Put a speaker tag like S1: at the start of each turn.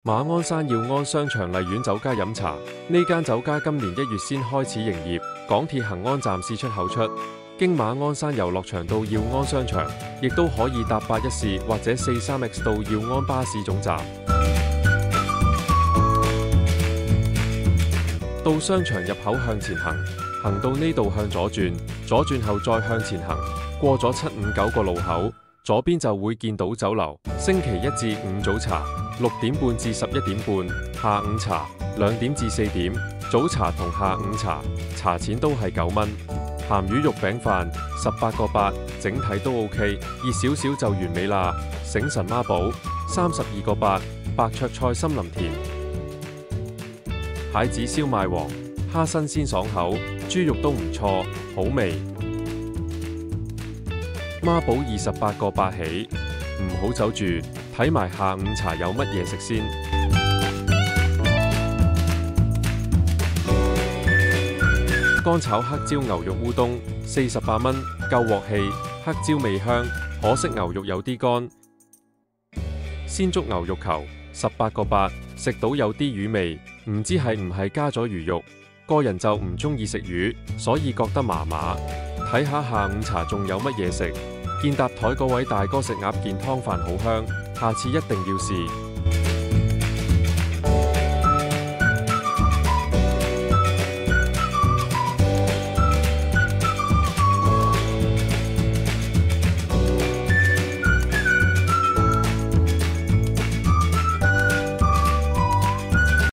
S1: 馬鞍山耀安商場麗苑酒家飲茶，呢間酒家今年1月先開始營業，港鐵恆安站試出口出。經馬鞍山遊樂場到耀安商場，亦都可以搭814士或者43X 到耀安巴士總站。到商場入口向前行，行到呢度向左轉，左轉後再向前行，過咗759個路口，左邊就會見到酒樓。星期1至5早茶6點半至11點半，下午茶2點至4點，早茶同下午茶，茶錢都係9蚊。鹹魚肉餅飯18個8，整體都 OK， 熱少少就完美啦。醒神孖寶32個8，白灼菜森林甜。蟹子燒賣王，蝦新鮮爽口，豬肉都唔錯，好味。孖寶28個8起，唔好走住，睇埋下午茶有乜嘢食先。乾炒黑椒牛肉烏冬48蚊，夠鑊氣，黑椒味香，可惜牛肉有啲乾。鮮竹牛肉球18個8，食到有啲魚味，唔知係唔係加咗魚肉。個人就唔中意食魚，所以覺得麻麻。睇下下午茶仲有乜嘢食。見搭台嗰位大哥食鴨件湯飯好香，下次一定要試。